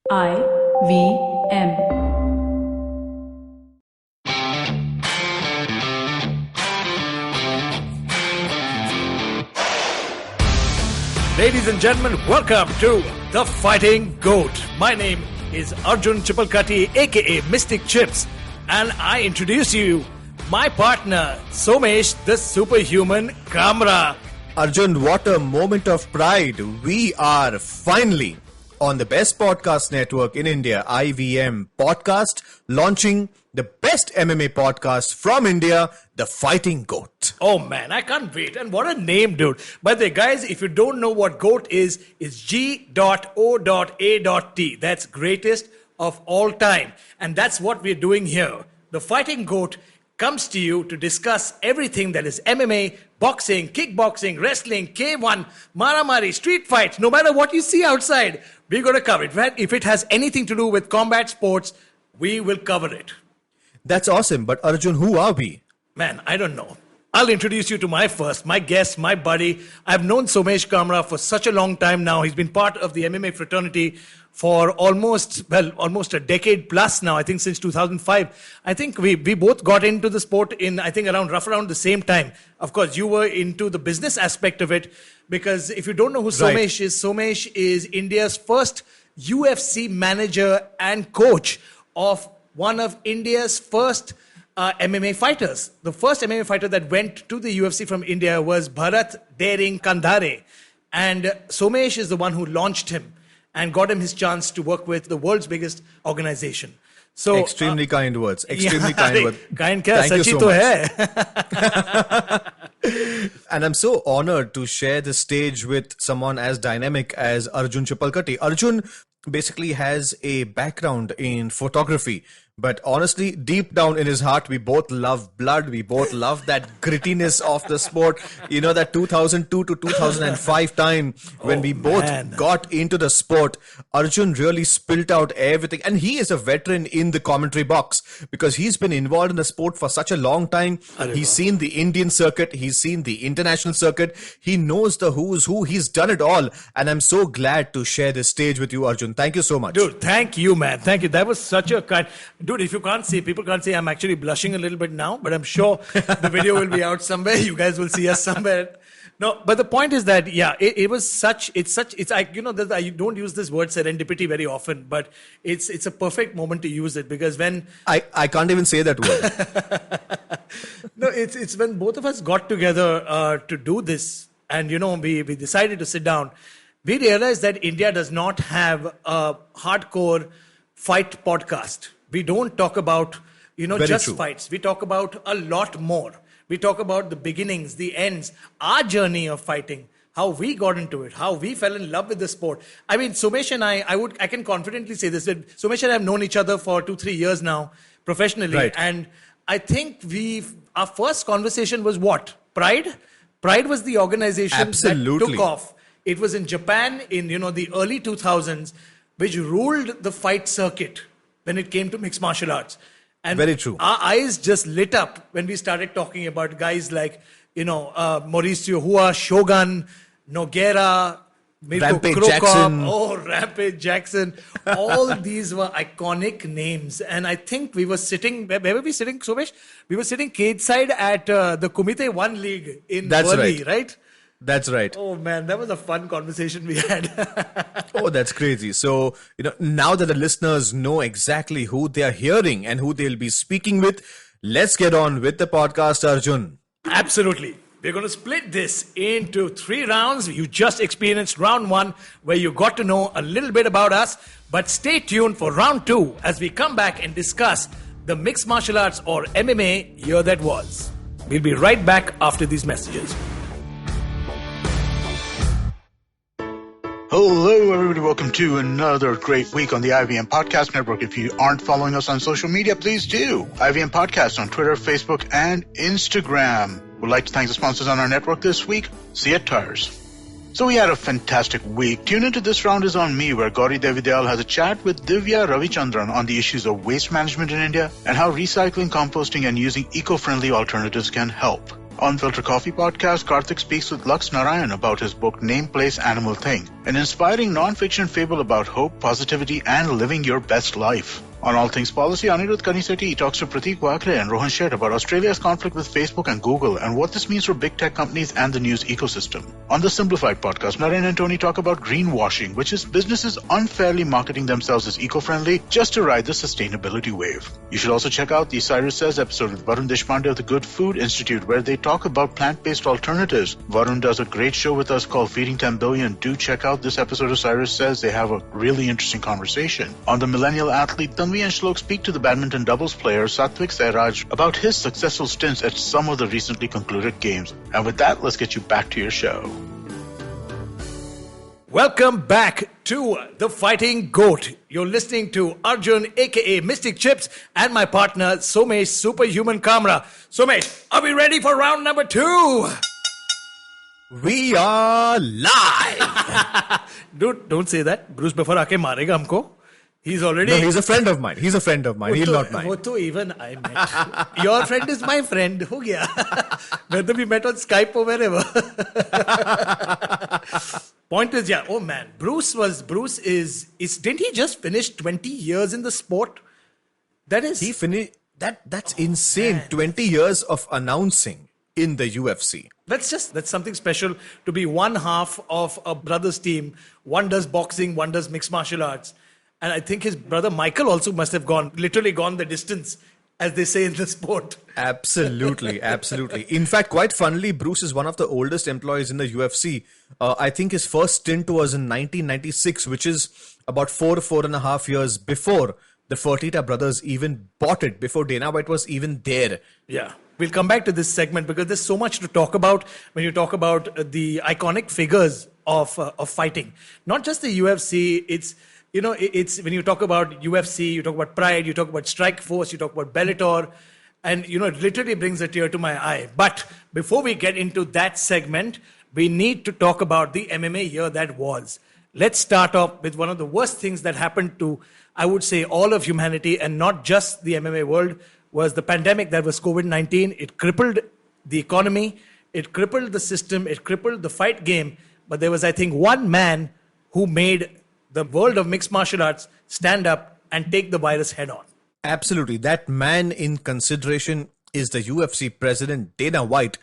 IVM. Ladies and gentlemen, welcome to The Fighting GOAT. My name is Arjun Chipalkatti, aka Mystic Chips, and I introduce you my partner, Somesh, the Superhuman Kamra. Arjun, what a moment of pride. We are finally on the best podcast network in India, IVM podcast, launching the best MMA podcast from India, The Fighting GOAT. Oh man, I can't wait. And what a name, dude. By the way, guys, if you don't know what GOAT is, it's G.O.A.T. That's greatest of all time. And that's what we're doing here. The Fighting GOAT comes to you to discuss everything that is MMA, boxing, kickboxing, wrestling, K1, Maramari, street fights. No matter what you see outside, we're going to cover it. If it has anything to do with combat sports, we will cover it. That's awesome. But Arjun, who are we? Man, I don't know. I'll introduce you to my guest, my buddy. I've known Somesh Kamra for such a long time now. He's been part of the MMA fraternity for almost a decade plus now. I think since 2005. I think we both got into the sport in, rough around the same time. Of course, you were into the business aspect of it, because if you don't know who Somesh is, Somesh is India's first UFC manager and coach of one of India's first MMA fighters. The first MMA fighter that went to the UFC from India was Bharat Daring Kandhare. And Somesh is the one who launched him and got him his chance to work with the world's biggest organization. So extremely kind words. Extremely kind words. Kind kya? Thank you so much. And I'm so honored to share the stage with someone as dynamic as Arjun Chipalkatti. Arjun basically has a background in photography. But honestly, deep down in his heart, we both love blood. We both love that grittiness of the sport. You know, that 2002 to 2005 time when we both got into the sport, Arjun really spilt out everything. And he is a veteran in the commentary box because he's been involved in the sport for such a long time. He's seen the Indian circuit. He's seen the international circuit. He knows the who's who. He's done it all. And I'm so glad to share this stage with you, Arjun. Thank you so much. Dude, thank you, man. Thank you. That was such a kind... Dude, if you can't see, people can't see, I'm actually blushing a little bit now, but I'm sure the video will be out somewhere. You guys will see us somewhere. No, but the point is that, I don't use this word serendipity very often, but it's a perfect moment to use it, because when... I can't even say that word. No, it's when both of us got together to do this, and, we decided to sit down. We realized that India does not have a hardcore fight podcast. We don't talk about, just fights. We talk about a lot more. We talk about the beginnings, the ends, our journey of fighting, how we got into it, how we fell in love with the sport. I mean, Somesh and I can confidently say this, that Somesh and I have known each other for 2-3 years now, professionally. Right. And I think our first conversation was what? Pride? Pride was the organization that took off. It was in Japan in, the early 2000s, which ruled the fight circuit when it came to mixed martial arts. And very true. Our eyes just lit up when we started talking about guys like, Mauricio Hua, Shogun, Nogueira, Rampage Jackson. Rampage Jackson. All these were iconic names. And I think we were sitting, where were we sitting, Somesh? We were sitting cage side at the Kumite 1 League in Burli, right? That's right. Oh man, that was a fun conversation we had. Oh, that's crazy. So, now that the listeners know exactly who they are hearing and who they'll be speaking with, let's get on with the podcast, Arjun. Absolutely. We're going to split this into 3 rounds. You just experienced round 1, where you got to know a little bit about us. But stay tuned for round 2 as we come back and discuss the mixed martial arts, or MMA, year that was. We'll be right back after these messages. Hello, everybody. Welcome to another great week on the IVM Podcast Network. If you aren't following us on social media, please do. IVM Podcast on Twitter, Facebook, and Instagram. We'd like to thank the sponsors on our network this week, Seat Tires. So we had a fantastic week. Tune into This Round Is On Me, where Gauri Devidayal has a chat with Divya Ravichandran on the issues of waste management in India and how recycling, composting, and using eco-friendly alternatives can help. On Filter Coffee Podcast, Karthik speaks with Lux Narayan about his book Name, Place, Animal, Thing, an inspiring non-fiction fable about hope, positivity, and living your best life. On All Things Policy, Anirudh Kaniseti talks to Prateek Wakre and Rohan Sheth about Australia's conflict with Facebook and Google and what this means for big tech companies and the news ecosystem. On the Simplified Podcast, Naren and Tony talk about greenwashing, which is businesses unfairly marketing themselves as eco-friendly just to ride the sustainability wave. You should also check out the Cyrus Says episode with Varun Deshpande of the Good Food Institute, where they talk about plant-based alternatives. Varun does a great show with us called Feeding 10 Billion. Do check out this episode of Cyrus Says. They have a really interesting conversation. On the Millennial Athlete, Tanvi and Shlok speak to the badminton doubles player Satvik Sairaj about his successful stints at some of the recently concluded games. And with that, let's get you back to your show. Welcome back to The Fighting GOAT. You're listening to Arjun, aka Mystic Chips, and my partner Somesh, Superhuman Kamra. Somesh, are we ready for round number 2? We are live. Dude, don't say that. Bruce before aake marega humko. He's already... No, he's a friend of mine. He's a friend of mine. He'll not mind. वो तो even I met. Your friend is my friend. हो गया. Whether we met on Skype or wherever. Point is, yeah. Oh man, Bruce is didn't he just finish 20 years in the sport? That is... He finished... That's insane. Man. 20 years of announcing in the UFC. That's something special to be one half of a brothers team. One does boxing, one does mixed martial arts. And I think his brother Michael also must have literally gone the distance, as they say in the sport. Absolutely, absolutely. In fact, quite funnily, Bruce is one of the oldest employees in the UFC. I think his first stint was in 1996, which is about 4.5 years before the Fertitta brothers even bought it, before Dana White was even there. Yeah. We'll come back to this segment because there's so much to talk about when you talk about the iconic figures of fighting. Not just the UFC, it's when you talk about UFC, you talk about Pride, you talk about Strikeforce, you talk about Bellator, and, it literally brings a tear to my eye. But before we get into that segment, we need to talk about the MMA year that was. Let's start off with one of the worst things that happened to, I would say, all of humanity and not just the MMA world, was the pandemic that was COVID-19. It crippled the economy, it crippled the system, it crippled the fight game. But there was, I think, one man who made the world of mixed martial arts stand up and take the virus head on. Absolutely. That man in consideration is the UFC president, Dana White,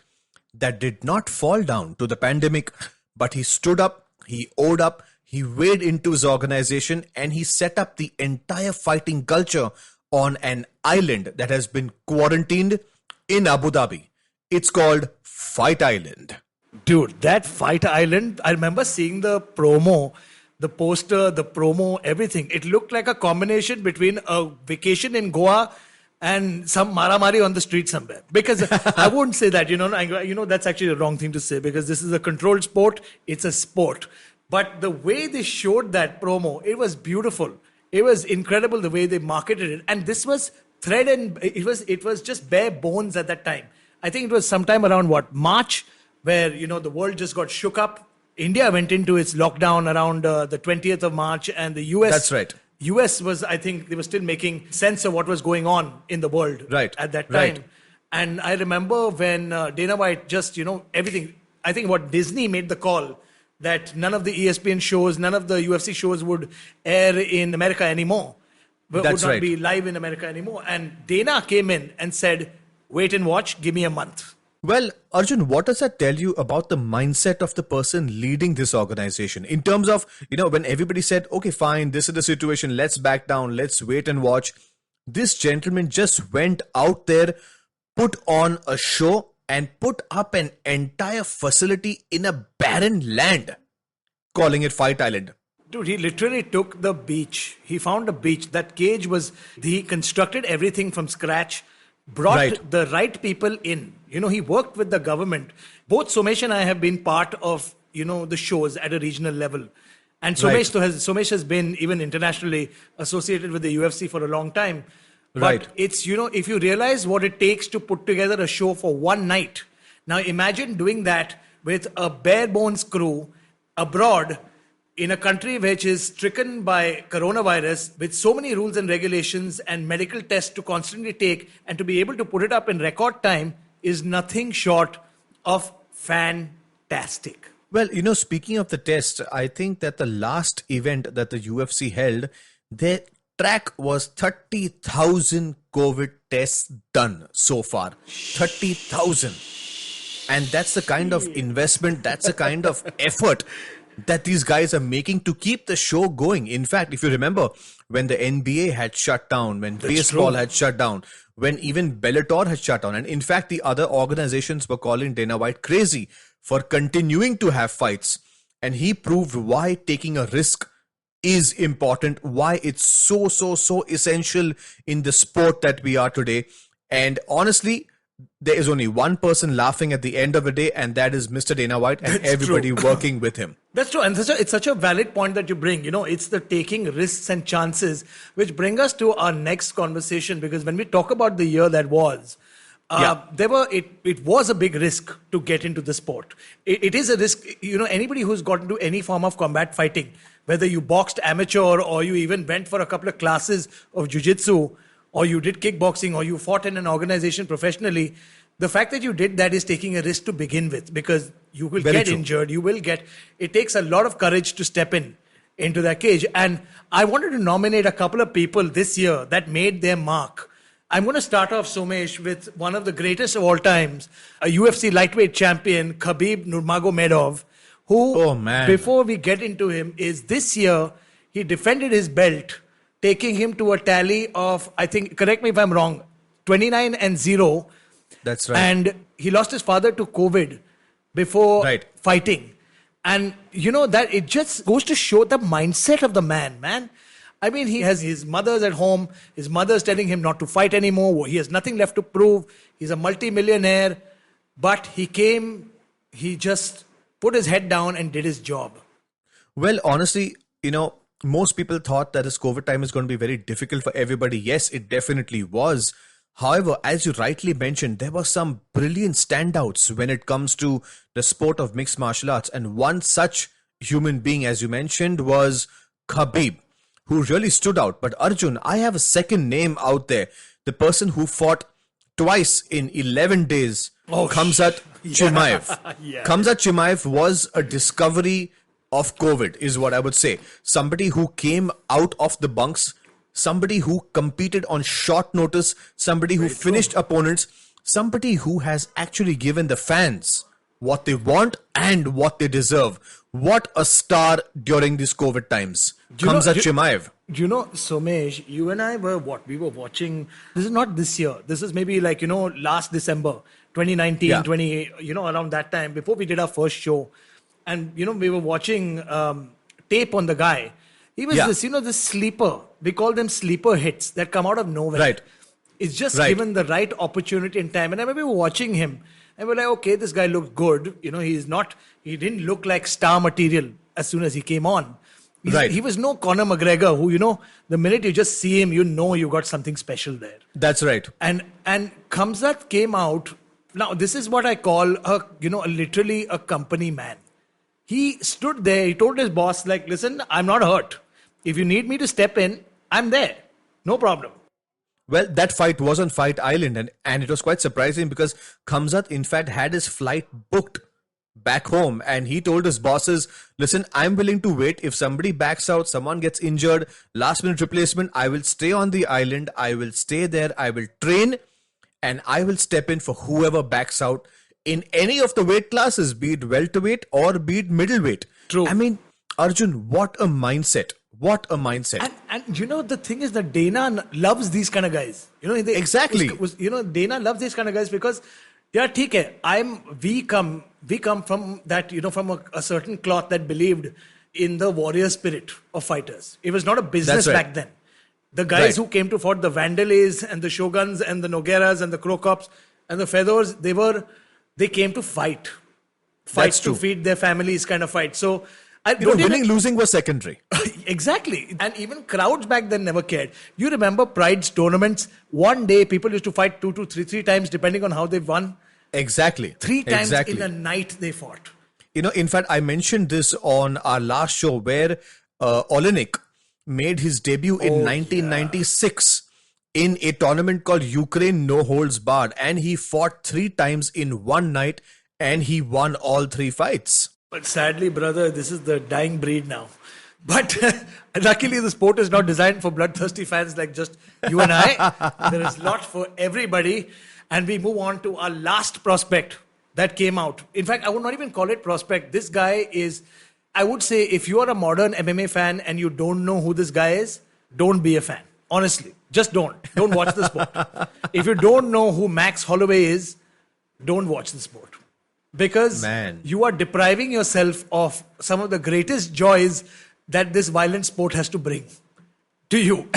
that did not fall down to the pandemic, but he stood up, he owed up, he weighed into his organization, and he set up the entire fighting culture on an island that has been quarantined in Abu Dhabi. It's called Fight Island. Dude, that Fight Island, I remember seeing the promo, the poster, the promo, everything. It looked like a combination between a vacation in Goa and some maramari on the street somewhere. Because I wouldn't say that, that's actually the wrong thing to say, because this is a controlled sport. It's a sport. But the way they showed that promo, it was beautiful. It was incredible the way they marketed it. And this was thread and it was just bare bones at that time. I think it was sometime around March, where, the world just got shook up. India went into its lockdown around the 20th of March, and the US... That's right. US was, I think, they were still making sense of what was going on in the world at that time. Right. And I remember when Dana White just, everything... I think Disney made the call that none of the ESPN shows, none of the UFC shows would air in America anymore. Would not be live in America anymore. And Dana came in and said, wait and watch, give me a month. Well, Arjun, what does that tell you about the mindset of the person leading this organization? In terms of, when everybody said, okay, fine, this is the situation, let's back down, let's wait and watch. This gentleman just went out there, put on a show, and put up an entire facility in a barren land, calling it Fight Island. Dude, he literally took the beach. He found a beach. That cage he constructed everything from scratch, brought the right people in. He worked with the government. Both Somesh and I have been part of, the shows at a regional level. And Somesh has been even internationally associated with the UFC for a long time. But it's, if you realize what it takes to put together a show for one night. Now imagine doing that with a bare bones crew abroad in a country which is stricken by coronavirus, with so many rules and regulations and medical tests to constantly take, and to be able to put it up in record time is nothing short of fantastic. Well, speaking of the test, I think that the last event that the UFC held, their track was 30,000 COVID tests done so far. 30,000. And that's the kind of investment, that's the kind of effort that these guys are making to keep the show going. In fact, if you remember, when the NBA had shut down, when baseball had shut down, when even Bellator had shut down, and in fact, the other organizations were calling Dana White crazy for continuing to have fights. And he proved why taking a risk is important, why it's so essential in the sport that we are today. And honestly, there is only one person laughing at the end of the day, and that is Mr. Dana White and everybody working with him. That's true. And it's such a valid point that you bring. It's the taking risks and chances which bring us to our next conversation, because when we talk about the year that was, it was a big risk to get into the sport. It is a risk. Anybody who's got into any form of combat fighting, whether you boxed amateur or you even went for a couple of classes of jiu-jitsu, or you did kickboxing, or you fought in an organization professionally, the fact that you did that is taking a risk to begin with, because you will get injured. It takes a lot of courage to step into that cage. And I wanted to nominate a couple of people this year that made their mark. I'm going to start off, Somesh, with one of the greatest of all times, a UFC lightweight champion, Khabib Nurmagomedov, who, before we get into him, is this year, he defended his belt, taking him to a tally of, I think, correct me if I'm wrong, 29-0. That's right. And he lost his father to COVID before fighting. And that it just goes to show the mindset of the man. I mean, he has his mother's at home. His mother's telling him not to fight anymore. He has nothing left to prove. He's a multi-millionaire. But he just put his head down and did his job. Well, honestly, most people thought that this COVID time is going to be very difficult for everybody. Yes, it definitely was. However, as you rightly mentioned, there were some brilliant standouts when it comes to the sport of mixed martial arts. And one such human being, as you mentioned, was Khabib, who really stood out. But Arjun, I have a second name out there. The person who fought twice in 11 days, Khamzat Chimaev. Khamzat Chimaev was a discovery of COVID, is what I would say. Somebody who came out of the bunks, somebody who competed on short notice, somebody who finished opponents, somebody who has actually given the fans what they want and what they deserve. What a star during these COVID times. Khamzat Chimaev. Somesh, you and I were we were watching, this is not this year, this is maybe last December, 2019, around that time, before we did our first show. And, we were watching tape on the guy. He was this sleeper. We call them sleeper hits that come out of nowhere. Right. It's just given the right opportunity and time. And I remember watching him. And we're like, okay, this guy looked good. He didn't look like star material as soon as he came on. He was no Conor McGregor who, the minute you just see him, you got something special there. That's right. And Khamzat came out. Now, this is what I call literally a company man. He stood there, he told his boss, listen, I'm not hurt. If you need me to step in, I'm there. No problem. Well, that fight was on Fight Island, and it was quite surprising because Khamzat, in fact, had his flight booked back home, and he told his bosses, listen, I'm willing to wait. If somebody backs out, someone gets injured, last minute replacement, I will stay on the island, I will stay there, I will train, and I will step in for whoever backs out in any of the weight classes, be it welterweight or be it middleweight. True. I mean, Arjun, what a mindset. What a mindset. And the thing is that Dana loves these kind of guys. Exactly. Dana loves these kind of guys because, we come from that, from a certain cloth that believed in the warrior spirit of fighters. It was not a business back then. The guys who came to fight, the Vandelés and the Shoguns and the Nogueiras and the Crocops and the Fedors, they came to fight. Fight to feed their families kind of fight. So, winning, losing was secondary. Exactly. And even crowds back then never cared. You remember Pride's tournaments? One day, people used to fight three times, depending on how they won. Exactly. 3 times in a night they fought. In fact, I mentioned this on our last show where Olenek made his debut in 1996 in a tournament called Ukraine No Holds Barred. And he fought 3 times in one night. And he won all 3 fights. But sadly, brother, this is the dying breed now. But luckily, the sport is not designed for bloodthirsty fans like just you and I. There is a lot for everybody. And we move on to our last prospect that came out. In fact, I would not even call it prospect. This guy is, I would say, if you are a modern MMA fan and you don't know who this guy is, don't be a fan. Honestly, just don't. Don't watch the sport. If you don't know who Max Holloway is, don't watch the sport. Because you are depriving yourself of some of the greatest joys that this violent sport has to bring to you.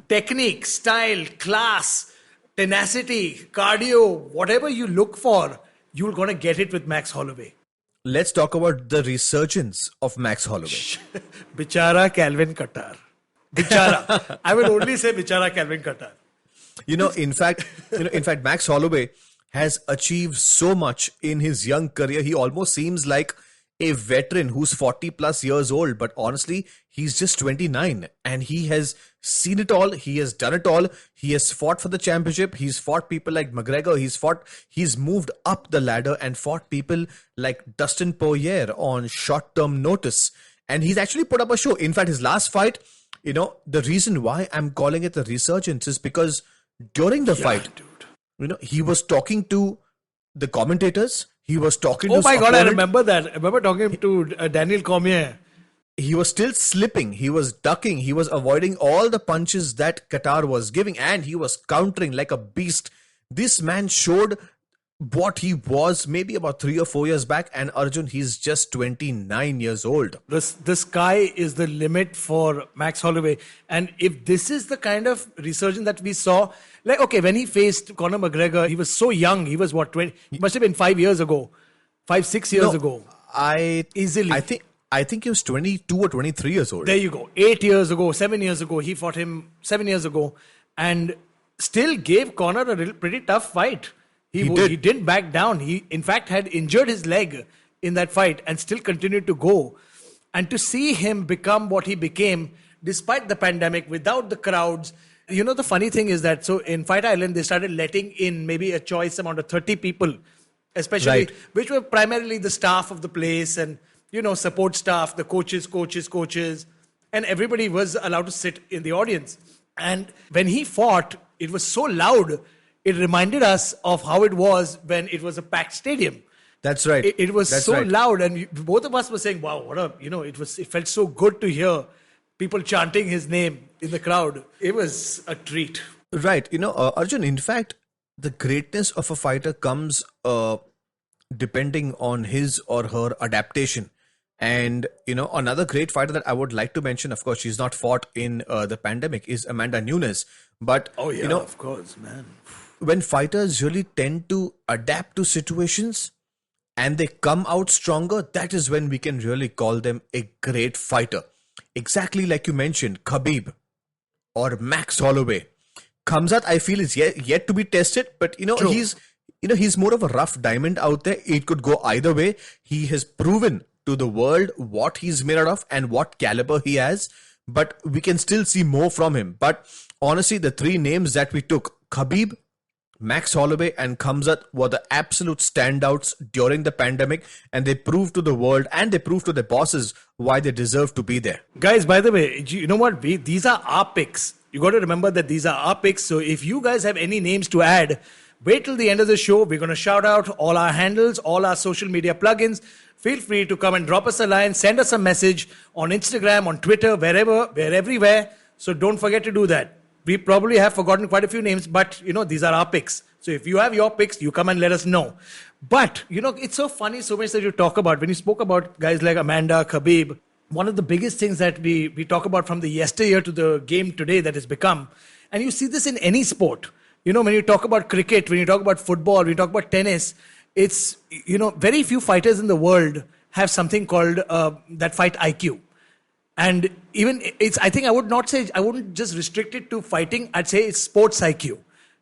Technique, style, class, tenacity, cardio, whatever you look for, you're going to get it with Max Holloway. Let's talk about the resurgence of Max Holloway. Bichara Calvin Qatar. Bichara. I will only say Bichara Calvin Qatar. In fact, Max Holloway has achieved so much in his young career. He almost seems like a veteran who's 40 plus years old, but honestly, he's just 29 and he has seen it all. He has done it all. He has fought for the championship. He's fought people like McGregor. He's moved up the ladder and fought people like Dustin Poirier on short-term notice. And he's actually put up a show. In fact, his last fight, the reason why I'm calling it the resurgence is because during the fight, he was talking to the commentators. He was talking to... Oh my God, I remember that. I remember talking to Daniel Cormier. He was still slipping. He was ducking. He was avoiding all the punches that Qatar was giving. And he was countering like a beast. This man showed what he was maybe about 3 or 4 years back. And Arjun, he's just 29 years old. The sky is the limit for Max Holloway. And if this is the kind of resurgence that we saw... Like, okay, when he faced Conor McGregor, he was so young. He was what, 20? It must have been 5 years ago. 6 years ago. Easily. I think he was 22 or 23 years old. There you go. 8 years ago, 7 years ago. He fought him 7 years ago. And still gave Conor a pretty tough fight. He didn't back down. He, in fact, had injured his leg in that fight and still continued to go. And to see him become what he became, despite the pandemic, without the crowds... the funny thing is that, so in Fight Island, they started letting in maybe a choice amount of 30 people, especially, which were primarily the staff of the place and, support staff, the coaches, and everybody was allowed to sit in the audience. And when he fought, it was so loud, it reminded us of how it was when it was a packed stadium. That's right. It was loud, and both of us were saying, wow, it felt so good to hear people chanting his name in the crowd. It was a treat. Right. Arjun, in fact, the greatness of a fighter comes depending on his or her adaptation. And, another great fighter that I would like to mention, of course, she's not fought in the pandemic, is Amanda Nunes. But, of course, man. When fighters really tend to adapt to situations and they come out stronger, that is when we can really call them a great fighter. Exactly like you mentioned, Khabib or Max Holloway. Khamzat, I feel, is yet to be tested, but he's more of a rough diamond out there. It could go either way. He has proven to the world what he's made out of and what caliber he has, but we can still see more from him. But honestly, the 3 names that we took, Khabib, Max Holloway and Khamzat, were the absolute standouts during the pandemic, and they proved to the world and they proved to their bosses why they deserve to be there. Guys, by the way, you know what? These are our picks. You got to remember that these are our picks. So if you guys have any names to add, wait till the end of the show. We're going to shout out all our handles, all our social media plugins. Feel free to come and drop us a line, send us a message on Instagram, on Twitter, wherever, we're everywhere. So don't forget to do that. We probably have forgotten quite a few names, but, these are our picks. So if you have your picks, you come and let us know. But, it's so funny, so much that you talk about. When you spoke about guys like Amanda, Khabib, one of the biggest things that we talk about from the yesteryear to the game today that has become, and you see this in any sport. When you talk about cricket, when you talk about football, when you talk about tennis, it's, very few fighters in the world have something called that fight IQ. And even I think I wouldn't just restrict it to fighting. I'd say it's sports IQ.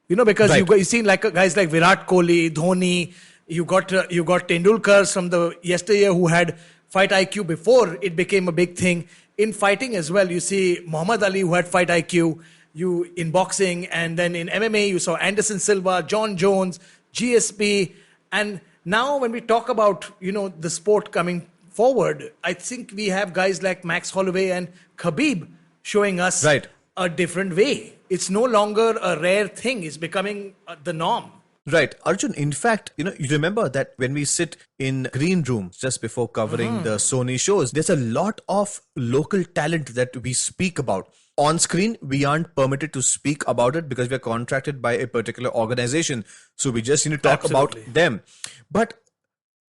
Because you've seen like guys like Virat Kohli, Dhoni, you got Tendulkar from the yesteryear who had fight IQ before it became a big thing. In fighting as well, you see Muhammad Ali who had fight IQ, you in boxing, and then in MMA you saw Anderson Silva, John Jones, GSP, and Now, when we talk about, the sport coming forward, I think we have guys like Max Holloway and Khabib showing us Right. a different way. It's no longer a rare thing. It's becoming the norm. Right. Arjun, in fact, you remember that when we sit in green rooms just before covering the Sony shows, there's a lot of local talent that we speak about. On screen, we aren't permitted to speak about it because we are contracted by a particular organization. So we just need to talk Absolutely. about them. But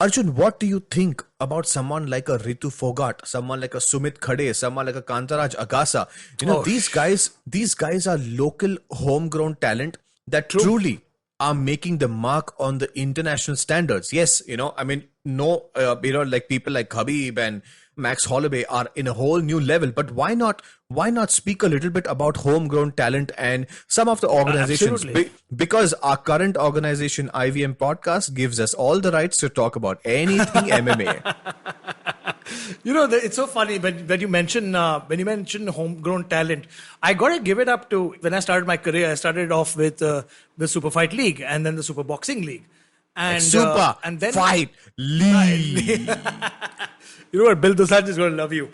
Arjun, what do you think about someone like a Ritu Fogart, someone like a Sumit Khade, someone like a Kantara Jagasa? These guys are local homegrown talent that truly are making the mark on the international standards. Yes, like people like Khabib and Max Holloway are in a whole new level. But why not speak a little bit about homegrown talent and some of the organizations? Absolutely. Because our current organization, IVM Podcast, gives us all the rights to talk about anything MMA. It's so funny when you mention homegrown talent. I got to give it up to when I started my career. I started off with the Super Fight League and then the Super Boxing League, and and then Fight League. You know what? Bill Dosaj is going to love you.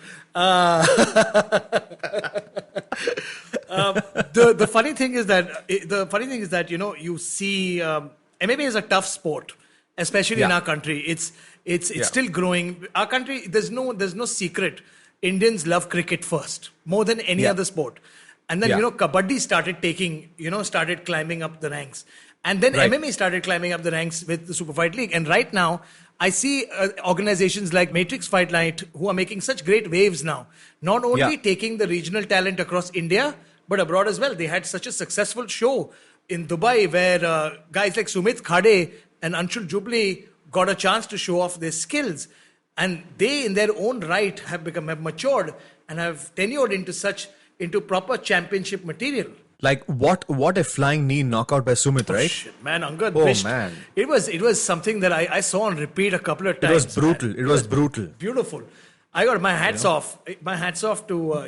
The funny thing is that you see MMA is a tough sport, especially in our country. It's still growing. Our country, there's no secret. Indians love cricket first, more than any other sport. And then, Kabaddi started climbing up the ranks. And then MMA started climbing up the ranks with the Super Fight League. And right now, I see organizations like Matrix Fight Night who are making such great waves now. Not only taking the regional talent across India, but abroad as well. They had such a successful show in Dubai where guys like Sumit Khade and Anshul Jubli got a chance to show off their skills. And they, in their own right, have matured and have tenured into proper championship material. Like what a flying knee knockout by Sumit, right? Shit, man, Angad. Man. It was something that I saw on repeat a couple of times. It was brutal. Beautiful. I got my hats off. My hats off to,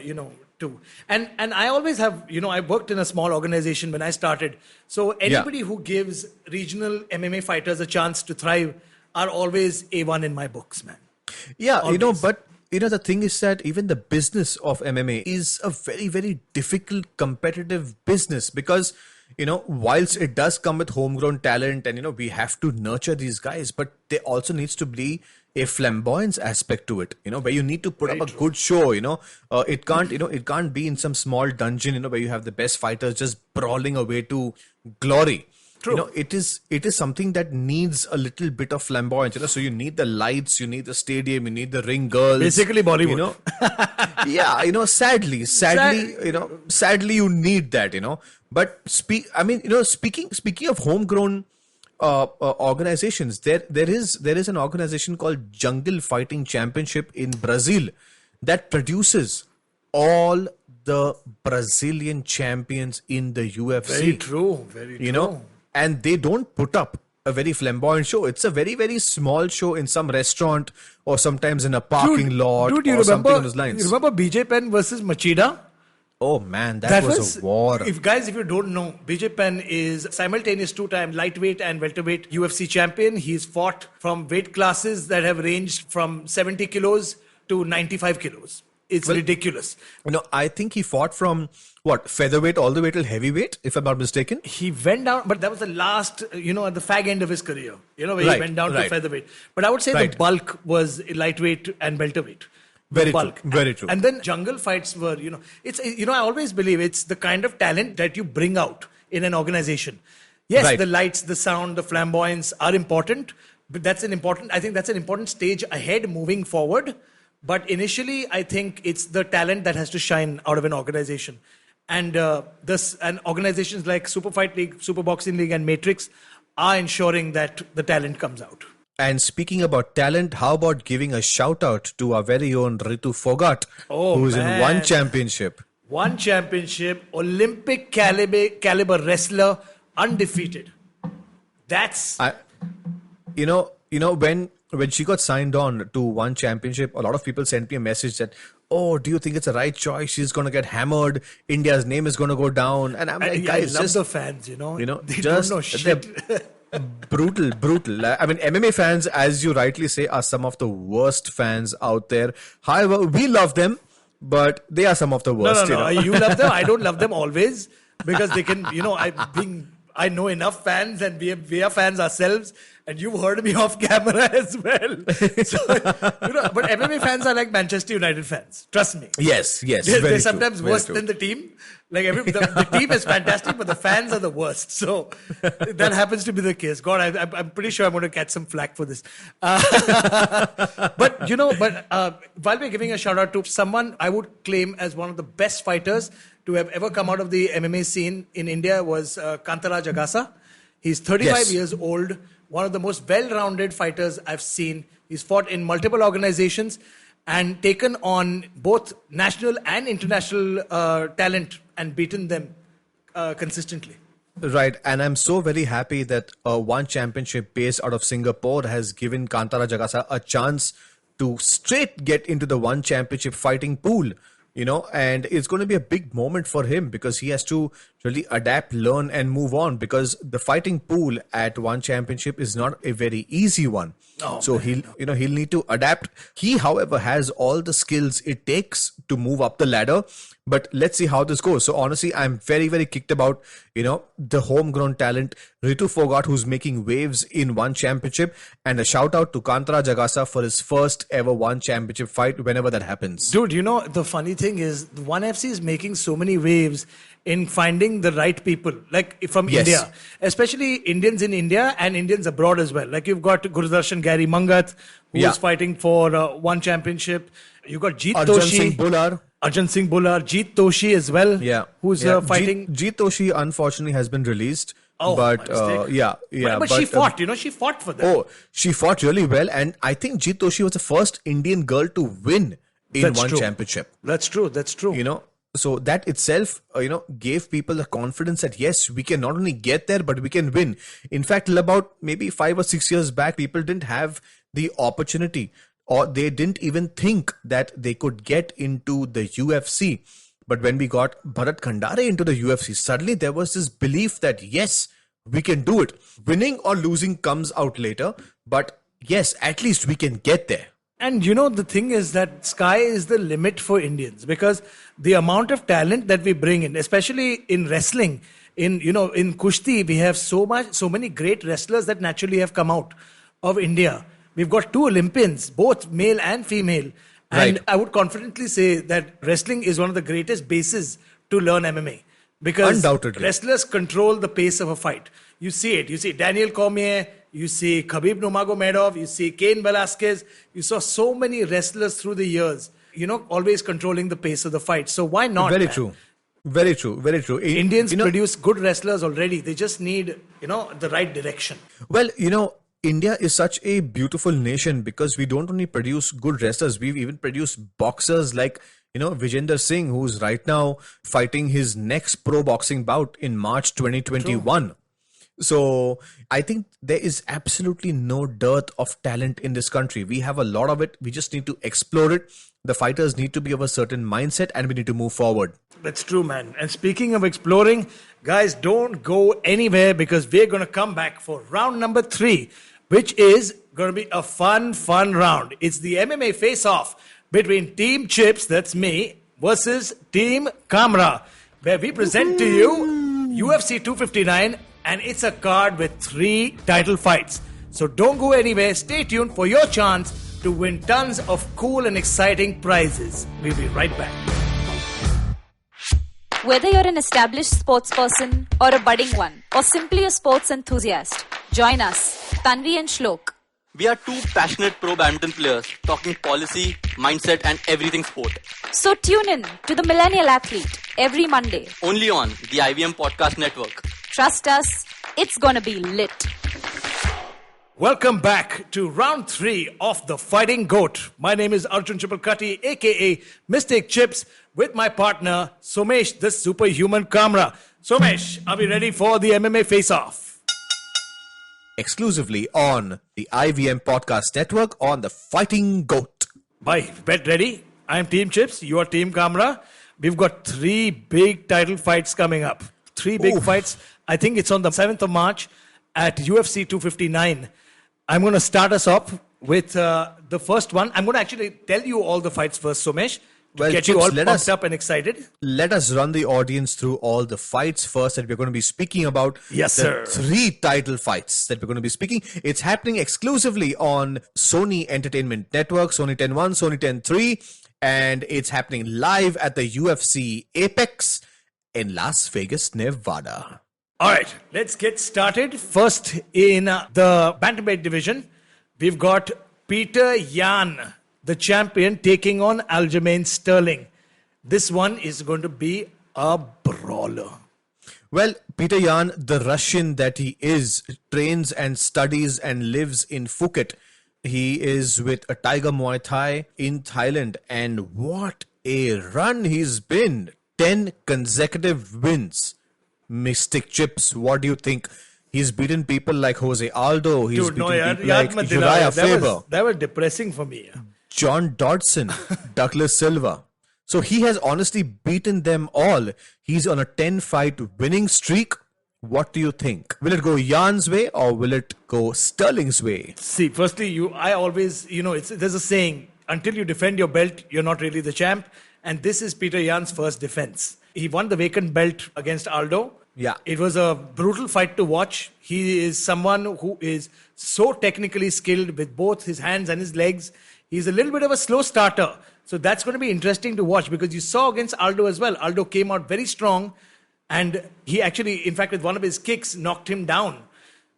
And I always have, I worked in a small organization when I started. So anybody who gives regional MMA fighters a chance to thrive are always A1 in my books, man. Yeah, Always. but the thing is that even the business of MMA is a very, very difficult competitive business because, whilst it does come with homegrown talent and, we have to nurture these guys, but there also needs to be a flamboyance aspect to it, where you need to put up a good show, it can't be in some small dungeon, where you have the best fighters just brawling away to glory. True. It is something that needs a little bit of flamboyance. So you need the lights, you need the stadium, you need the ring girls. Basically Bollywood. Sadly, you need that. But speaking of homegrown organizations, there is an organization called Jungle Fighting Championship in Brazil that produces all the Brazilian champions in the UFC. Very true. Very true. And they don't put up a very flamboyant show. It's a very, very small show in some restaurant or sometimes in a parking lot or something on those lines. You remember BJ Penn versus Machida? Oh man, that was a war. If you don't know, BJ Penn is simultaneous 2-time lightweight and welterweight UFC champion. He's fought from weight classes that have ranged from 70 kilos to 95 kilos. It's ridiculous. I think he fought from featherweight all the way till heavyweight, if I'm not mistaken. He went down, but that was the last, at the fag end of his career, where he went down to featherweight. But I would say the bulk was lightweight and welterweight. Very true. And then jungle fights were, it's, I always believe it's the kind of talent that you bring out in an organization. Yes, the lights, the sound, the flamboyance are important, but I think that's an important stage ahead moving forward. But initially, I think it's the talent that has to shine out of an organization. And organizations like Super Fight League, Super Boxing League, and Matrix are ensuring that the talent comes out. And speaking about talent, how about giving a shout out to our very own Ritu Fogart, who's in one championship? One championship, Olympic caliber wrestler, undefeated. That's... When she got signed on to one championship, a lot of people sent me a message that, do you think it's the right choice? She's going to get hammered. India's name is going to go down. And I'm like, guys, I love the fans, They don't know shit. Brutal. I mean, MMA fans, as you rightly say, are some of the worst fans out there. However, we love them, but they are some of the worst. No. You love them. I don't love them always because they can, I know enough fans and we are fans ourselves. And you've heard me off camera as well. So, but MMA fans are like Manchester United fans. Trust me. Yes. They're sometimes worse than the team. Like the team is fantastic, but the fans are the worst. So that happens to be the case. God, I'm pretty sure I'm going to catch some flack for this. But while we're giving a shout out to someone I would claim as one of the best fighters to have ever come out of the MMA scene in India was Kantara Jagasa. He's 35 years old. One of the most well-rounded fighters I've seen. He's fought in multiple organizations and taken on both national and international talent and beaten them consistently. Right, and I'm so very happy that one championship based out of Singapore has given Kantara Jagasa a chance to straight get into the one championship fighting pool. And it's going to be a big moment for him because he has to really adapt, learn, and move on because the fighting pool at one championship is not a very easy one. So he'll need to adapt. He, however, has all the skills it takes to move up the ladder. But let's see how this goes. So honestly, I'm very, very kicked about, the homegrown talent, Ritu Fogart, who's making waves in one championship, and a shout out to Kantara Jagasa for his first ever one championship fight whenever that happens. Dude, the funny thing is ONE FC is making so many waves in finding the right people, like from India, especially Indians in India and Indians abroad as well. Like you've got Gurudarshan Gary Mangat, who's fighting for one championship. You've got Jeet Toshi. Arjun Singh Bullar, Jeet Toshi as well, who's fighting. Jeet Toshi unfortunately has been released. But she fought, she fought for them. Oh, she fought really well. And I think Jeet Toshi was the first Indian girl to win in one championship. That's true. So that itself, gave people the confidence that yes, we can not only get there, but we can win. In fact, till about maybe 5 or 6 years back, people didn't have the opportunity or they didn't even think that they could get into the UFC. But when we got Bharat Khandare into the UFC, suddenly there was this belief that yes, we can do it. Winning or losing comes out later, but yes, at least we can get there. And the thing is that sky is the limit for Indians because the amount of talent that we bring in, especially in wrestling, in Kushti, we have so many great wrestlers that naturally have come out of India. We've got 2 Olympians, both male and female. And I would confidently say that wrestling is one of the greatest bases to learn MMA. Because undoubtedly, wrestlers control the pace of a fight. You see it. You see Daniel Cormier, you see Khabib Nurmagomedov, you see Cain Velasquez. You saw so many wrestlers through the years, always controlling the pace of the fight. So why not? Very true. Indians produce good wrestlers already. They just need, the right direction. Well, India is such a beautiful nation because we don't only produce good wrestlers, we even produce boxers like, Vijender Singh, who's right now fighting his next pro boxing bout in March 2021. True. So I think there is absolutely no dearth of talent in this country. We have a lot of it. We just need to explore it. The fighters need to be of a certain mindset and we need to move forward. That's true, man. And speaking of exploring, guys, don't go anywhere because we're going to come back for round number 3, which is going to be a fun round. It's the MMA face-off between Team Chips, that's me, versus Team Kamra, where we present to you UFC 259, and it's a card with 3 title fights. So don't go anywhere. Stay tuned for your chance to win tons of cool and exciting prizes. We'll be right back. Whether you're an established sports person or a budding one, or simply a sports enthusiast, join us, Tanvi and Shlok. We are 2 passionate pro badminton players talking policy, mindset and everything sport. So tune in to the Millennial Athlete every Monday. Only on the IVM Podcast Network. Trust us, it's gonna be lit. Welcome back to round 3 of the Fighting GOAT. My name is Arjun Chipalkatti, aka Mistake Chips, with my partner Somesh, the Superhuman Kamra. Somesh, are we ready for the MMA face-off? Exclusively on the IVM Podcast Network on the Fighting GOAT. Bye. Bet ready? I'm Team Chips. You are Team Kamra. We've got 3 big title fights coming up. 3 big fights. I think it's on the 7th of March. at UFC 259. I'm going to start us off with the first one. I'm going to actually tell you all the fights first, Somesh, to get you all pumped up and excited. Let us run the audience through all the fights first that we're going to be speaking about. Yes, the sir. 3 title fights that we're going to be speaking. It's happening exclusively on Sony Entertainment Network, Sony 10-1, Sony 10-3, and it's happening live at the UFC Apex in Las Vegas, Nevada. All right, let's get started. First, in the bantamweight division, we've got Peter Yan, the champion, taking on Al-Jamin Sterling. This one is going to be a brawler. Well, Peter Yan, the Russian that he is, trains and studies and lives in Phuket. He is with a Tiger Muay Thai in Thailand. And what a run he's been. 10 consecutive wins. Mystic Chips, what do you think? He's beaten people like Jose Aldo. He's beaten people like Uriah Faber. That was depressing for me. John Dodson, Douglas Silva. So he has honestly beaten them all. He's on a 10-fight winning streak. What do you think? Will it go Yan's way or will it go Sterling's way? See, firstly, I always, there's a saying, until you defend your belt, you're not really the champ. And this is Peter Yan's first defense. He won the vacant belt against Aldo. Yeah. It was a brutal fight to watch. He is someone who is so technically skilled with both his hands and his legs. He's a little bit of a slow starter. So that's going to be interesting to watch because you saw against Aldo as well. Aldo came out very strong and he actually, in fact, with one of his kicks, knocked him down.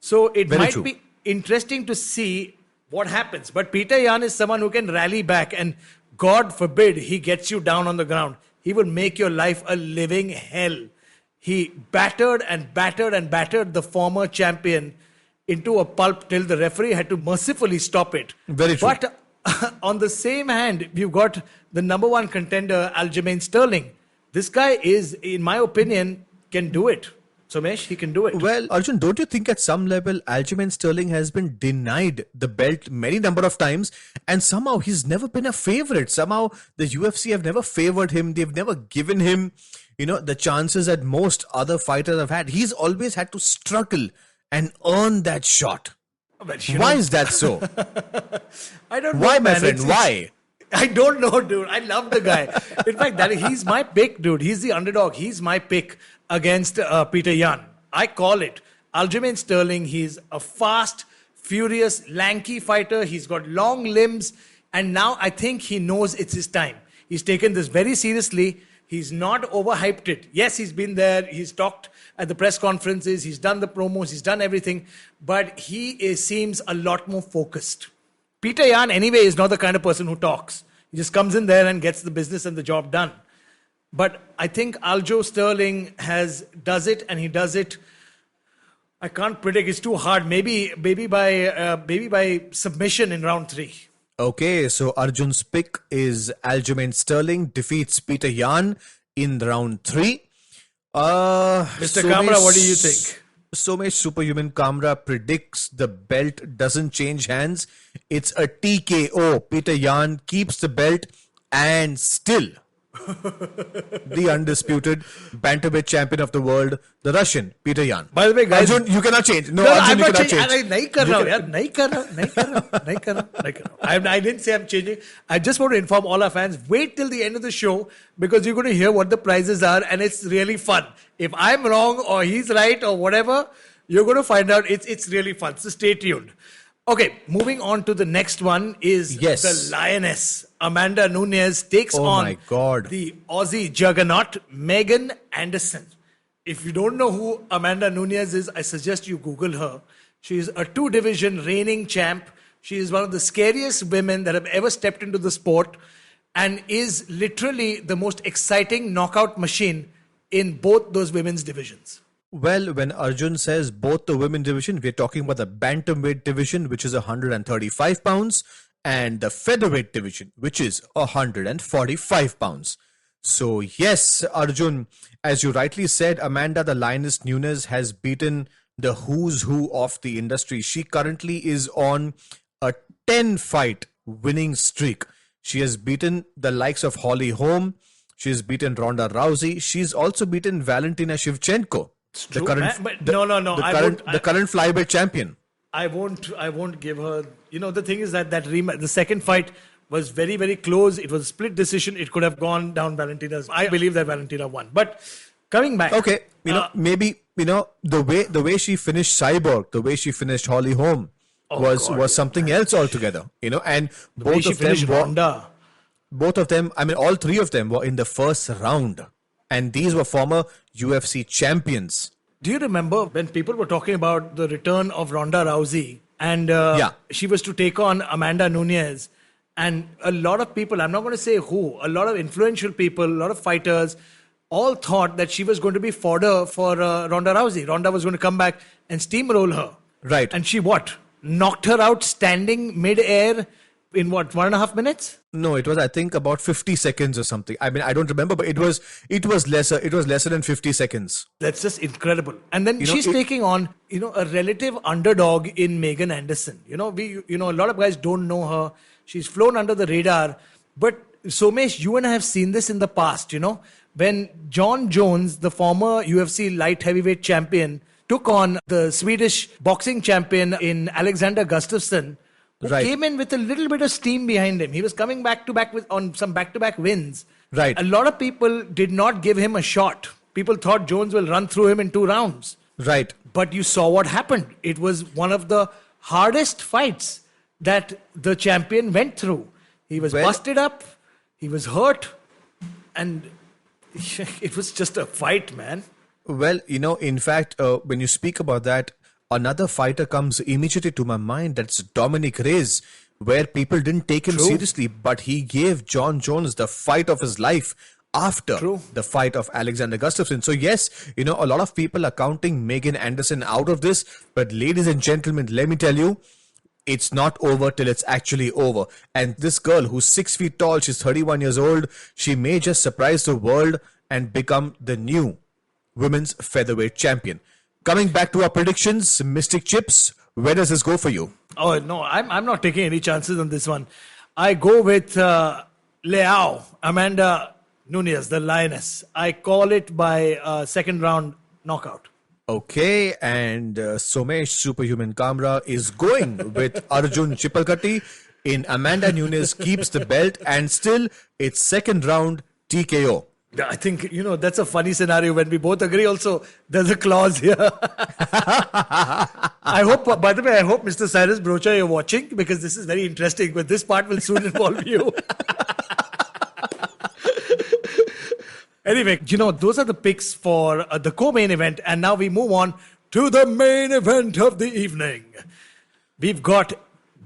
So it might be interesting to see what happens. But Peter Yan is someone who can rally back and God forbid he gets you down on the ground. He will make your life a living hell. He battered and battered and battered the former champion into a pulp till the referee had to mercifully stop it. Very true. But on the same hand, you've got the number 1 contender, Aljamain Sterling. This guy is, in my opinion, can do it. Somesh, he can do it. Well, Arjun, don't you think at some level Aljamain Sterling has been denied the belt many number of times and somehow he's never been a favorite? Somehow the UFC have never favored him. They've never given him, the chances that most other fighters have had. He's always had to struggle and earn that shot. Why is that so? I don't know. Why, my friend? Why? I don't know, dude. I love the guy. In fact, he's my pick, dude. He's the underdog. He's my pick against Peter Yan. I call it. Aljamain Sterling, he's a fast, furious, lanky fighter. He's got long limbs. And now I think he knows it's his time. He's taken this very seriously. He's not overhyped it. Yes, he's been there. He's talked at the press conferences. He's done the promos. He's done everything. But he seems a lot more focused. Peter Yan, anyway, is not the kind of person who talks. He just comes in there and gets the business and the job done. But I think Aljo Sterling does it, and he does it. I can't predict. It's too hard. Maybe by submission in round 3. Okay, so Arjun's pick is Aljamain Sterling defeats Peter Yan in round 3. Mr. Kamra, what do you think? Somesh Superhuman Kamra predicts the belt doesn't change hands. It's a TKO. Peter Yan keeps the belt and still the undisputed bantamweight champion of the world, the Russian Peter Yan. By the way, guys, Arjun, you cannot change. No, Arjun, you cannot change. I didn't say I'm changing. I just want to inform all our fans, wait till the end of the show because you're going to hear what the prizes are and it's really fun. If I'm wrong or he's right or whatever, you're going to find out. It's really fun. So stay tuned. Okay, moving on to the next one is the Lioness. Amanda Nunes takes on the Aussie juggernaut, Megan Anderson. If you don't know who Amanda Nunes is, I suggest you Google her. She is a 2-division reigning champ. She is one of the scariest women that have ever stepped into the sport and is literally the most exciting knockout machine in both those women's divisions. Well, when Arjun says both the women division, we're talking about the bantamweight division, which is 135 pounds, and the featherweight division, which is 145 pounds. So yes, Arjun, as you rightly said, Amanda the Lioness Nunes has beaten the who's who of the industry. She currently is on a 10-fight winning streak. She has beaten the likes of Holly Holm. She's beaten Ronda Rousey. She's also beaten Valentina Shevchenko. The True, current, man, but no. the current flyweight champion. I won't give her. The thing is that the second fight was very, very close. It was a split decision. It could have gone down Valentina's. I believe that Valentina won. But coming back, Okay, maybe the way she finished Cyborg, the way she finished Holly Holm was something else altogether. And both of them Ronda. both of them, I mean, all three of them were in the first round, and these were former UFC champions. Do you remember when people were talking about the return of Ronda Rousey and she was to take on Amanda Nunes? And a lot of people, I'm not going to say who, a lot of influential people, a lot of fighters, all thought that she was going to be fodder for Ronda Rousey. Ronda was going to come back and steamroll her. Right. And she knocked her out standing mid-air in 1.5 minutes? No, it was, I think, about 50 seconds or something. I mean, I don't remember, but it was lesser. It was lesser than 50 seconds. That's just incredible. And then she's taking on, a relative underdog in Megan Anderson. A lot of guys don't know her. She's flown under the radar. But Somesh, you and I have seen this in the past, when John Jones, the former UFC light heavyweight champion, took on the Swedish boxing champion in Alexander Gustafsson, who came in with a little bit of steam behind him. He was coming back-to-back on some back-to-back wins. Right. A lot of people did not give him a shot. People thought Jones will run through him in 2 rounds. Right. But you saw what happened. It was one of the hardest fights that the champion went through. He was busted up, he was hurt, and it was just a fight, man. Well, in fact, when you speak about that, another fighter comes immediately to my mind. That's Dominic Reyes, where people didn't take him seriously, but he gave John Jones the fight of his life after the fight of Alexander Gustafsson. So yes, a lot of people are counting Megan Anderson out of this, but ladies and gentlemen, let me tell you, it's not over till it's actually over. And this girl who's 6 feet tall, she's 31 years old, she may just surprise the world and become the new women's featherweight champion. Coming back to our predictions, Mystic Chips, where does this go for you? Oh, no, I'm not taking any chances on this one. I go with Amanda Nunes, the Lioness. I call it by second round knockout. Okay, and Somesh Superhuman Kamra is going with Arjun Chipalkatti in Amanda Nunes keeps the belt, and still it's second round TKO. I think, that's a funny scenario when we both agree also. There's a clause here. I hope, by the way, Mr. Cyrus Brocha, you're watching because this is very interesting, but this part will soon involve you. Anyway, those are the picks for the co-main event. And now we move on to the main event of the evening. We've got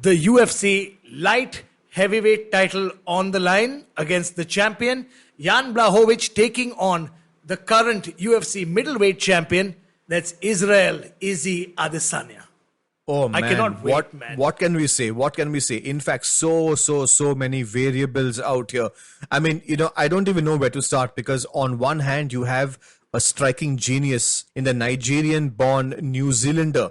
the UFC light heavyweight title on the line against the champion, Jan Blachowicz, taking on the current UFC middleweight champion, that's Israel Izzy Adesanya. Oh man, I cannot wait, man. What can we say? In fact, so many variables out here. I mean, I don't even know where to start, because on one hand, you have a striking genius in the Nigerian-born New Zealander,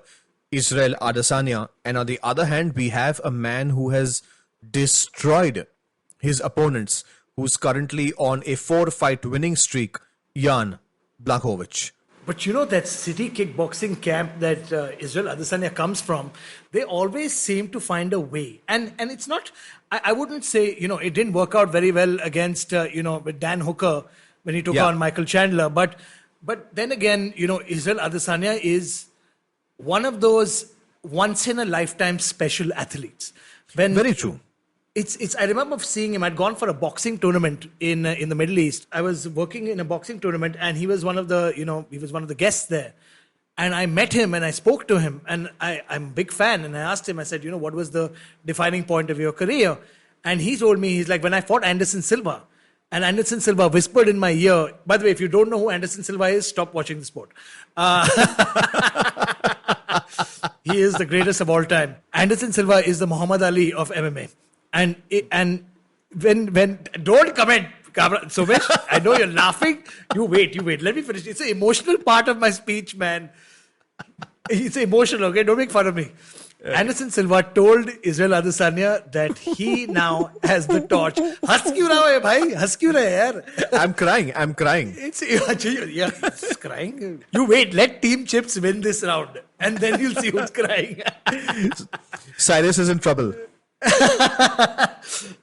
Israel Adesanya. And on the other hand, we have a man who has destroyed his opponents, who's currently on a 4-fight winning streak, Jan Blachowicz. But that city kickboxing camp that Israel Adesanya comes from, they always seem to find a way. And it's not, I wouldn't say, it didn't work out very well against, with Dan Hooker when he took on Michael Chandler. But then again, Israel Adesanya is one of those once-in-a-lifetime special athletes. Very true. I remember seeing him. I'd gone for a boxing tournament in the Middle East. I was working in a boxing tournament, and he was one of the guests there. And I met him and I spoke to him, and I'm a big fan. And I asked him, I said, what was the defining point of your career? And he told me, he's like, when I fought Anderson Silva, and Anderson Silva whispered in my ear. By the way, if you don't know who Anderson Silva is, stop watching the sport. He is the greatest of all time. Anderson Silva is the Muhammad Ali of MMA. And when don't comment, Somesh, I know you're laughing. You wait. Let me finish. It's an emotional part of my speech, man. It's emotional, okay? Don't make fun of me. Anderson Silva told Israel Adesanya that he now has the torch. Has kyun raha hai, bhai? Has kyun raha hai, yaar? I'm crying. It's crying. You wait, let Team Chips win this round, and then you'll see who's crying. Cyrus is in trouble.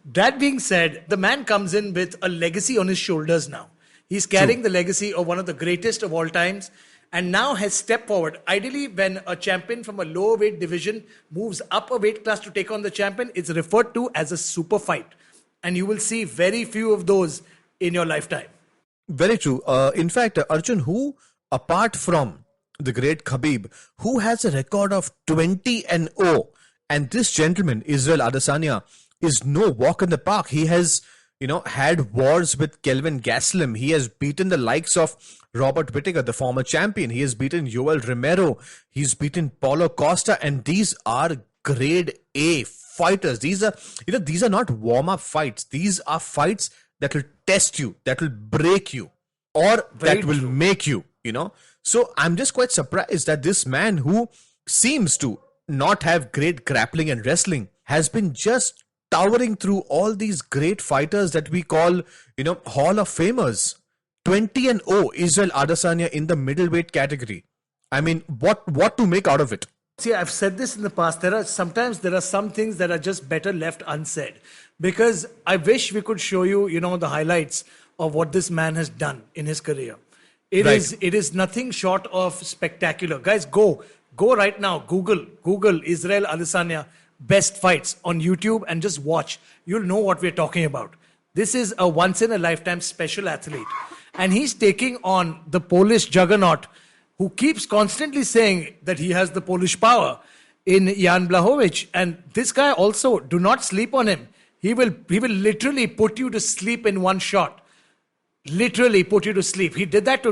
That being said, the man comes in with a legacy on his shoulders now. He's carrying the legacy of one of the greatest of all times, and now has stepped forward. Ideally, when a champion from a lower weight division moves up a weight class to take on the champion, it's referred to as a super fight. And you will see very few of those in your lifetime. Very true. In fact, Arjun, who, apart from the great Khabib, who has a record of 20-0, and this gentleman, Israel Adesanya, is no walk in the park. He has, had wars with Kelvin Gastelum. He has beaten the likes of Robert Whittaker, the former champion. He has beaten Yoel Romero. He's beaten Paulo Costa, and these are grade A fighters. These are not warm-up fights. These are fights that will test you, that will break you, or that will make you, So I'm just quite surprised that this man, who seems to not have great grappling and wrestling, has been just towering through all these great fighters that we call, Hall of Famers. 20-0 Israel Adesanya in the middleweight category. I mean, what to make out of it? See, I've said this in the past. There are some things that are just better left unsaid. Because I wish we could show you, the highlights of what this man has done in his career. It is nothing short of spectacular. Guys, go right now. Google Israel Adesanya best fights on YouTube and just watch. You'll know what we're talking about. This is a once-in-a-lifetime special athlete. And he's taking on the Polish juggernaut, who keeps constantly saying that he has the Polish power, in Jan Blachowicz. And this guy also, do not sleep on him. He will literally put you to sleep in one shot. Literally put you to sleep. He did that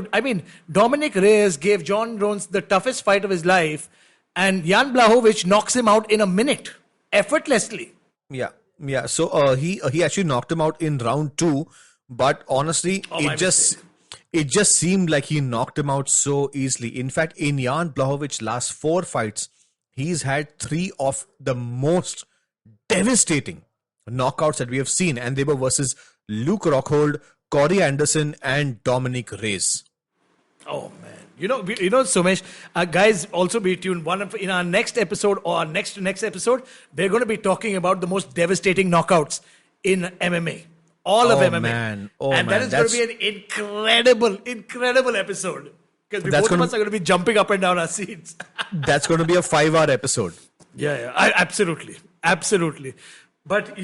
Dominic Reyes gave John Jones the toughest fight of his life, and Jan Blachowicz knocks him out in a minute, effortlessly. Yeah. So he actually knocked him out in round 2, but honestly, it just seemed like he knocked him out so easily. In fact, in Jan Blachowicz's last 4 fights, he's had 3 of the most devastating knockouts that we have seen, and they were versus Luke Rockhold, Corey Anderson, and Dominic Reyes. Oh man, Somesh, guys, also be tuned. In our next episode or our next episode, we're going to be talking about the most devastating knockouts in MMA. All of MMA. Man. That is going to be an incredible episode. Because both of us are going to be jumping up and down our seats. That's going to be a 5-hour episode. Yeah, absolutely. But,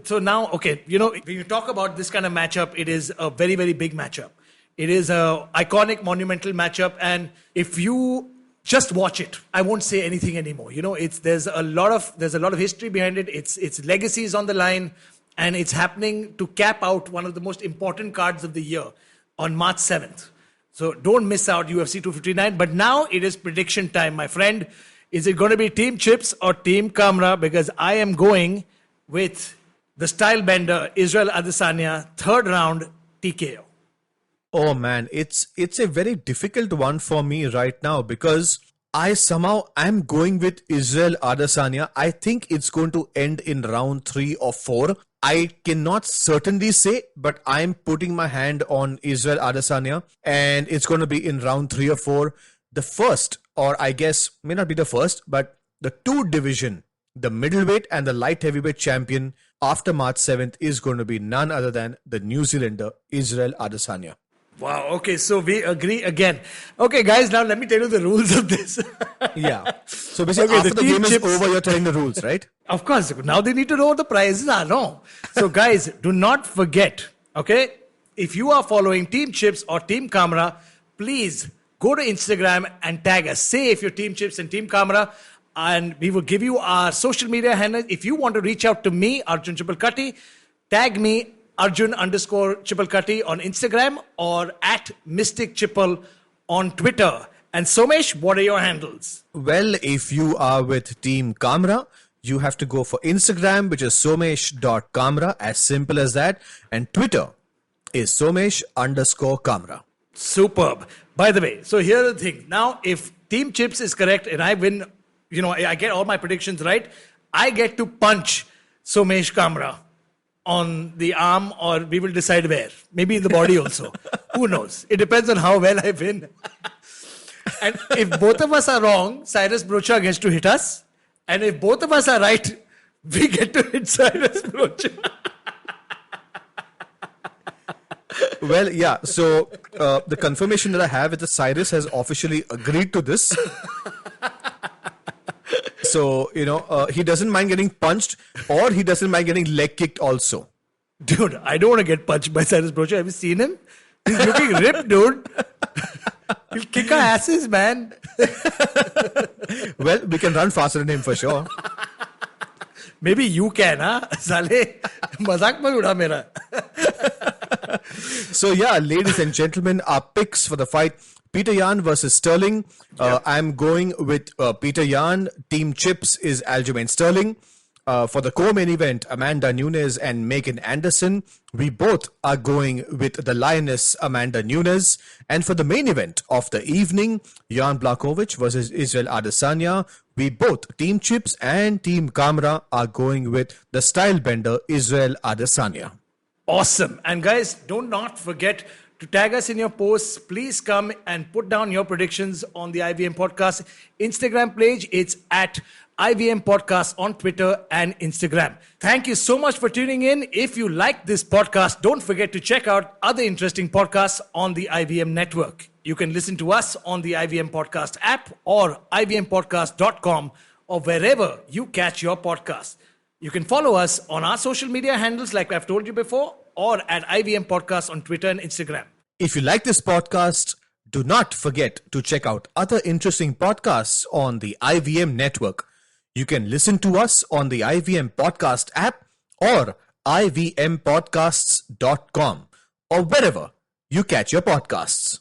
so now, okay, when you talk about this kind of matchup, it is a very, very big matchup. It is a iconic, monumental matchup. And if you just watch it, I won't say anything anymore. There's a lot of history behind it. Its legacy is on the line. And it's happening to cap out one of the most important cards of the year on March 7th. So don't miss out UFC 259. But now it is prediction time, my friend. Is it going to be Team Chips or Team Kamra? Because I am going with the style bender, Israel Adesanya, 3rd round TKO. Oh man, it's a very difficult one for me right now, because I'm going with Israel Adesanya. I think it's going to end in round 3 or 4. I cannot certainly say, but I'm putting my hand on Israel Adesanya, and it's going to be in round 3 or 4. The first, or I guess may not be the first, but the 2 division, the middleweight and the light heavyweight champion after March 7th is going to be none other than the New Zealander Israel Adesanya. Wow, okay, so we agree again. Okay, guys, now let me tell you the rules of this. Yeah. So basically, after the game is over, you're telling the rules, right? Of course. Now they need to know what the prizes are, no? So guys, do not forget, okay? If you are following Team Chips or Team Kamra, please go to Instagram and tag us. Say if you're Team Chips and Team Kamra, and we will give you our social media handle. If you want to reach out to me, Arjun Chipalkatti, tag me, Arjun_Chipalkatti on Instagram, or at Mystic Chipal on Twitter. And Somesh, what are your handles? Well, if you are with Team Kamra, you have to go for Instagram, which is somesh.kamra, as simple as that. And Twitter is somesh_kamra. Superb. By the way, so here's the thing. Now, if Team Chips is correct and I win I get all my predictions right, I get to punch Somesh Kamra on the arm, or we will decide where. Maybe in the body also. Who knows? It depends on how well I win. And if both of us are wrong, Cyrus Brocha gets to hit us. And if both of us are right, we get to hit Cyrus Brocha. Well, yeah. So the confirmation that I have is that Cyrus has officially agreed to this. So, he doesn't mind getting punched, or he doesn't mind getting leg kicked also. Dude, I don't want to get punched by Cyrus Brocha. Have you seen him? He's looking ripped, dude. He'll kick our asses, man. Well, we can run faster than him for sure. Maybe you can, huh? Sale, mazak mein uda mera. So, yeah, ladies and gentlemen, our picks for the fight: Peter Yan versus Sterling. I'm going with Peter Yan. Team Chips is Al-Jamin Sterling. For the co-main event, Amanda Nunes and Megan Anderson. We both are going with the Lioness Amanda Nunes. And for the main event of the evening, Jan Blachowicz versus Israel Adesanya. We both, Team Chips and Team Kamra, are going with the style bender Israel Adesanya. Awesome. And guys, do not forget to tag us in your posts. Please come and put down your predictions on the IVM Podcast Instagram page. It's at IVM Podcast on Twitter and Instagram. Thank you so much for tuning in. If you like this podcast, don't forget to check out other interesting podcasts on the IVM network. You can listen to us on the IVM Podcast app or ivmpodcast.com or wherever you catch your podcasts. You can follow us on our social media handles like I've told you before, or at IVM Podcast on Twitter and Instagram. If you like this podcast, do not forget to check out other interesting podcasts on the IVM network. You can listen to us on the IVM Podcast app or ivmpodcasts.com or wherever you catch your podcasts.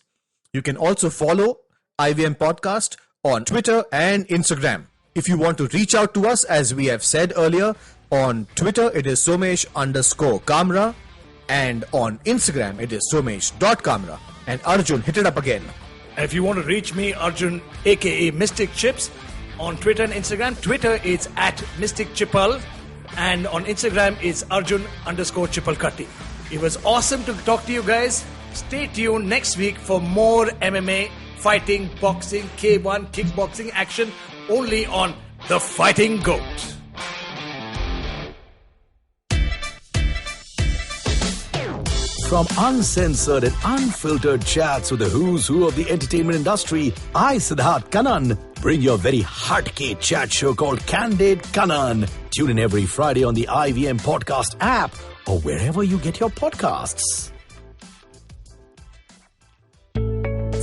You can also follow IVM Podcast on Twitter and Instagram. If you want to reach out to us, as we have said earlier, on Twitter it is Somesh_Kamra, and on Instagram it is Somesh.Kamra. And Arjun, hit it up again. If you want to reach me, Arjun, aka Mystic Chips, on Twitter and Instagram. Twitter it's at Mystic Chipal, and on Instagram it's Arjun_Chipalkatti. It was awesome to talk to you guys. Stay tuned next week for more MMA, fighting, boxing, K1, kickboxing action only on The Fighting GOAT. From uncensored and unfiltered chats with the who's who of the entertainment industry, I, Siddharth Kannan, bring you a very heartcake chat show called Candid Kannan. Tune in every Friday on the IVM Podcast app or wherever you get your podcasts.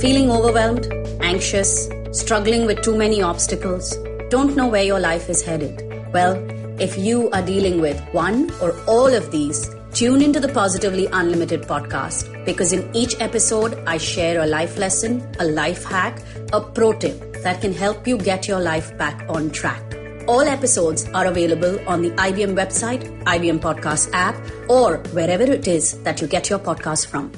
Feeling overwhelmed, anxious, struggling with too many obstacles, don't know where your life is headed? Well, if you are dealing with one or all of these, tune into the Positively Unlimited podcast, because in each episode, I share a life lesson, a life hack, a pro tip that can help you get your life back on track. All episodes are available on the IVM website, IVM Podcast app, or wherever it is that you get your podcast from.